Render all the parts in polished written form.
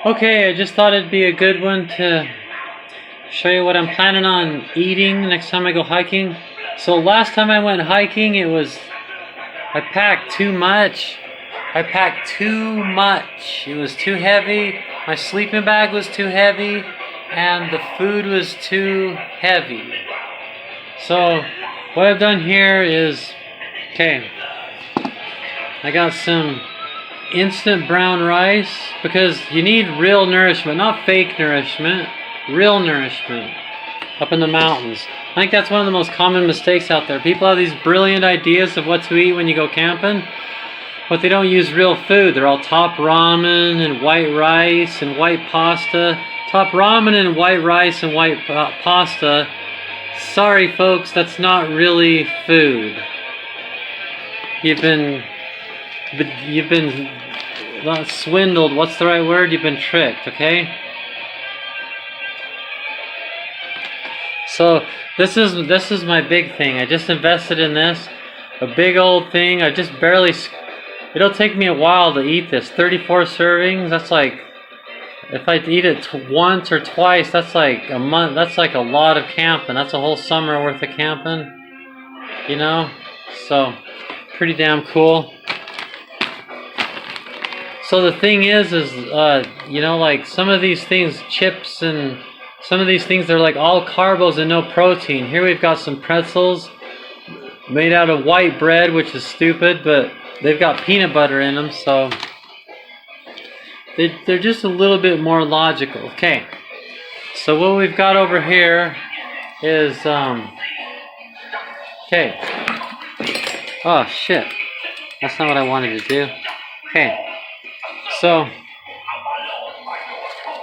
Okay, I just thought it'd be a good one to show you what I'm planning on eating next time I go hiking. So last time I went hiking, I packed too much. I packed too much. It was too heavy. My sleeping bag was too heavy, and the food was too heavy. So what I've done here is, okay, I got some instant brown rice because you need real nourishment, not fake nourishment, real nourishment up in the mountains. I think that's one of the most common mistakes out there. People have these brilliant ideas of what to eat when you go camping, but they don't use real food. They're all top ramen and white rice and white pasta. Top ramen and white rice and white pasta. Sorry folks, that's not really food. You've been not swindled. What's the right word? You've been tricked, okay? So this is my big thing. I just invested in this, a big old thing. I just barely. It'll take me a while to eat this. 34 servings. That's like, if I eat it once or twice, that's like a month. That's like a lot of camping. That's a whole summer worth of camping. You know, so pretty damn cool. So the thing is you know, like some of these things, chips and some of these things, they're like all carbs and no protein. Here we've got some pretzels made out of white bread, which is stupid, but they've got peanut butter in them, so they're just a little bit more logical. Okay, so what we've got over here is, okay, oh shit, that's not what I wanted to do. Okay. So,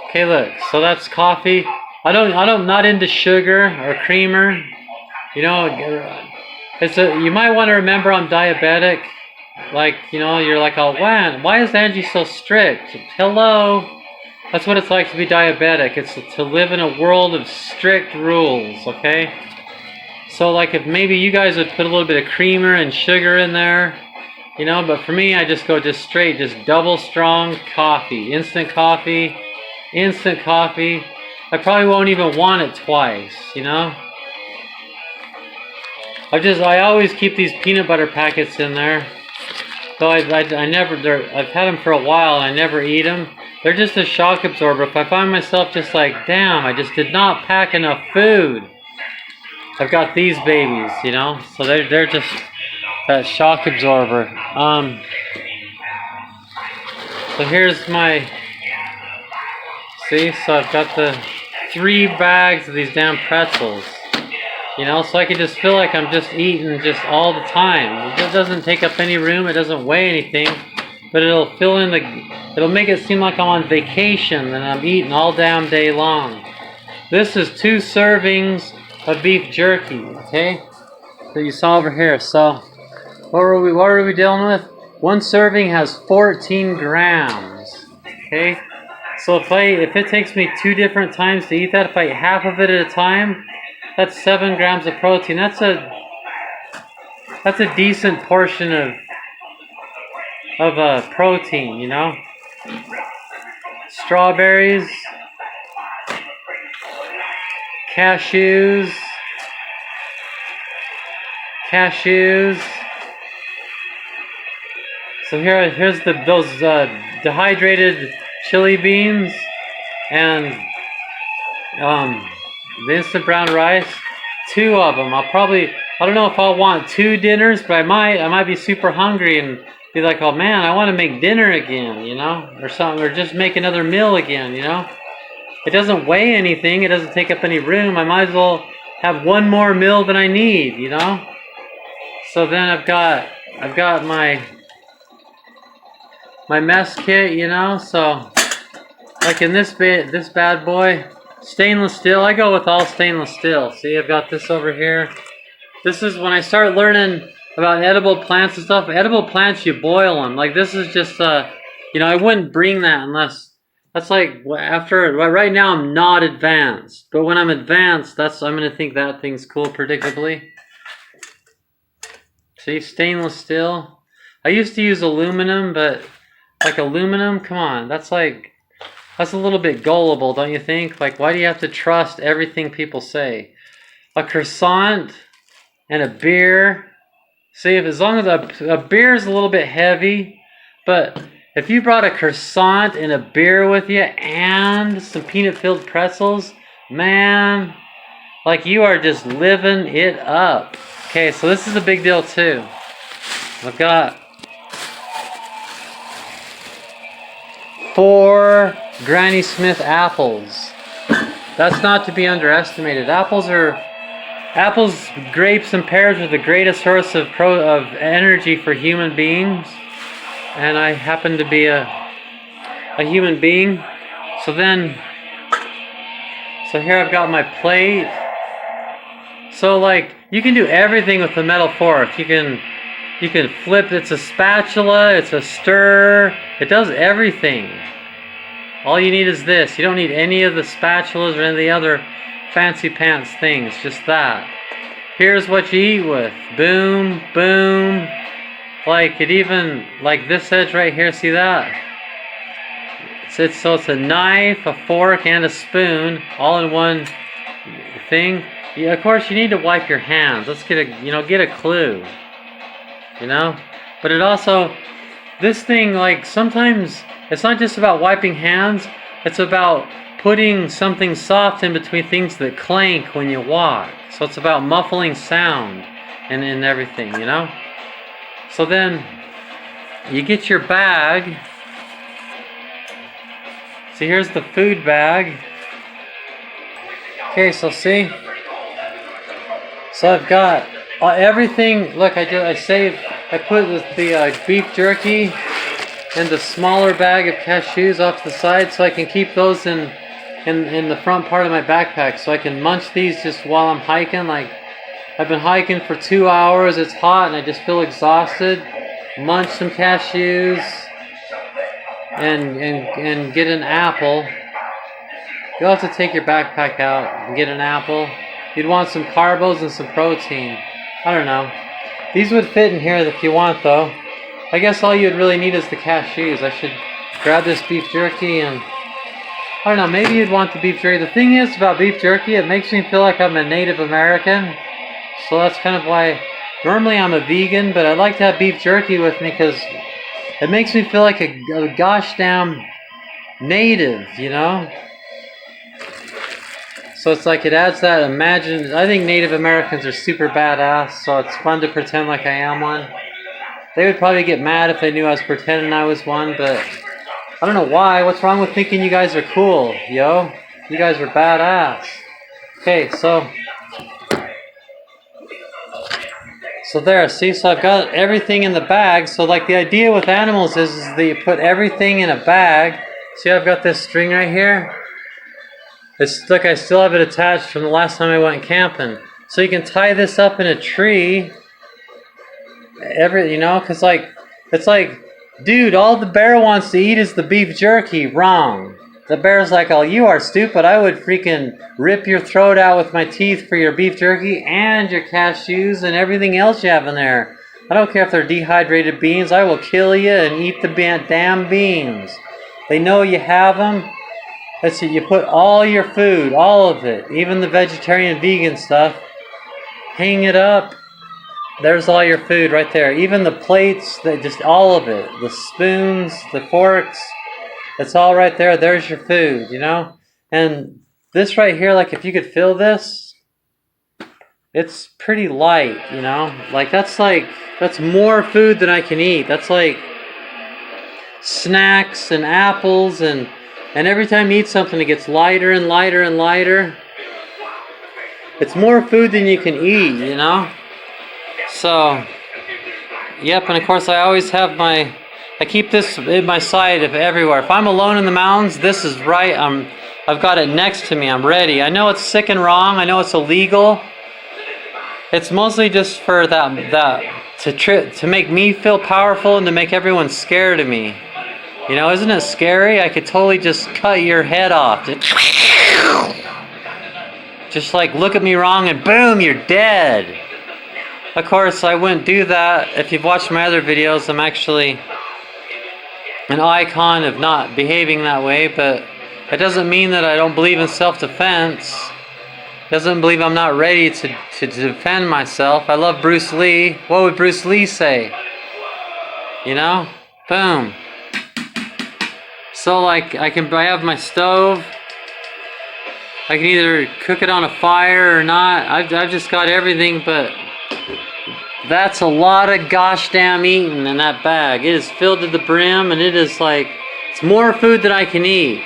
okay, look. So that's coffee. I'm not into sugar or creamer. You know, you might want to remember I'm diabetic. Like, you know, you're like, oh, why is Angie so strict? Hello. That's what it's like to be diabetic. It's to live in a world of strict rules. Okay. So, like, if maybe you guys would put a little bit of creamer and sugar in there. You know, but for me, I just go straight, double strong coffee, instant coffee, instant coffee. I probably won't even want it twice, you know. I always keep these peanut butter packets in there. Though I've had them for a while and I never eat them. They're just a shock absorber. If I find myself just like, damn, I just did not pack enough food, I've got these babies, you know. So they're just that shock absorber. So here's my, see, so I've got the 3 bags of these damn pretzels, you know, so I can just feel like I'm just eating just all the time. It doesn't take up any room, it doesn't weigh anything, but it'll make it seem like I'm on vacation and I'm eating all damn day long. This is 2 servings of beef jerky, okay, that you saw over here. So what are we dealing with? 1 serving has 14 grams. Okay? So if it takes me 2 different times to eat that, if I eat half of it at a time, that's 7 grams of protein. That's a decent portion of protein, you know? Strawberries, cashews. So here's those dehydrated chili beans and the instant brown rice. 2 of them. I don't know if I'll want 2 dinners, but I might be super hungry and be like, oh man, I want to make dinner again, you know, or something, or just make another meal again, you know. It doesn't weigh anything. It doesn't take up any room. I might as well have 1 more meal than I need, you know. So then I've got my mess kit, you know. So like in this bad boy, stainless steel. I go with all stainless steel. See, I've got this over here. This is when I start learning about edible plants and stuff. Edible plants, you boil them. Like this is just you know, I wouldn't bring that unless that's like after. Right now I'm not advanced, but when I'm advanced, I'm gonna think that thing's cool predictably. See, stainless steel. I used to use aluminum, but like aluminum, come on, that's That's a little bit gullible, don't you think? Like, why do you have to trust everything people say? A croissant and a beer. See, if as long as a beer is a little bit heavy, but if you brought a croissant and a beer with you and some peanut-filled pretzels, man, like you are just living it up. Okay, so this is a big deal too. I've got 4 Granny Smith apples. That's not to be underestimated. Apples, grapes, and pears are the greatest source of energy for human beings. And I happen to be a human being. So here I've got my plate. So like, you can do everything with the metal fork. You can flip, it's a spatula, it's a stir, it does everything. All you need is this. You don't need any of the spatulas or any of the other fancy pants things, just that. Here's what you eat with. Boom, boom. Like it even, like this edge right here, see that? So it's a knife, a fork, and a spoon, all in one thing. Yeah, of course you need to wipe your hands. Let's get a clue. But it also, this thing, like sometimes it's not just about wiping hands, it's about putting something soft in between things that clank when you walk. So it's about muffling sound and everything, So then you get your bag. See, here's the food bag. Okay, so see? So I've got everything. Look, I put the beef jerky in the smaller bag of cashews off to the side so I can keep those in the front part of my backpack so I can munch these just while I'm hiking. Like, I've been hiking for 2 hours, it's hot and I just feel exhausted. Munch some cashews and get an apple. You'll have to take your backpack out and get an apple. You'd want some carbs and some protein. I don't know. These would fit in here if you want though. I guess all you'd really need is the cashews. I should grab this beef jerky and I don't know, maybe you'd want the beef jerky. The thing is about beef jerky, it makes me feel like I'm a Native American. So that's kind of why normally I'm a vegan, but I like to have beef jerky with me because it makes me feel like a gosh damn native, So it's like it adds that I think Native Americans are super badass, so it's fun to pretend like I am one. They would probably get mad if they knew I was pretending I was one, but I don't know why. What's wrong with thinking you guys are cool, yo? You guys are badass. Okay, so there, see, so I've got everything in the bag. So like the idea with animals is that you put everything in a bag. See, I've got this string right here. Look, I still have it attached from the last time I went camping. So you can tie this up in a tree. Because it's like, dude, all the bear wants to eat is the beef jerky. Wrong. The bear's like, oh, you are stupid. I would freaking rip your throat out with my teeth for your beef jerky and your cashews and everything else you have in there. I don't care if they're dehydrated beans. I will kill you and eat the damn beans. They know you have them. Let's see, you put all your food, all of it, even the vegetarian, vegan stuff, hang it up. There's all your food right there. Even the plates, just all of it. The spoons, the forks, it's all right there. There's your food, And this right here, like if you could fill this, it's pretty light, Like that's more food than I can eat. That's like snacks and apples and every time you eat something, it gets lighter and lighter and lighter. It's more food than you can eat, So, yep, and of course I always have I keep this in my sight of everywhere. If I'm alone in the mountains, this is right. I've got it next to me. I'm ready. I know it's sick and wrong. I know it's illegal. It's mostly just for to make me feel powerful and to make everyone scared of me. Isn't it scary? I could totally just cut your head off. Just like look at me wrong and boom, you're dead. Of course, I wouldn't do that. If you've watched my other videos, I'm actually an icon of not behaving that way, but It doesn't mean that I don't believe in self-defense. Doesn't believe I'm not ready to defend myself. I love Bruce Lee. What would Bruce Lee say? You know? Boom. So like I have my stove. I can either cook it on a fire or not. I've just got everything, but that's a lot of gosh damn eating in that bag. It is filled to the brim, and it is like, it's more food than I can eat.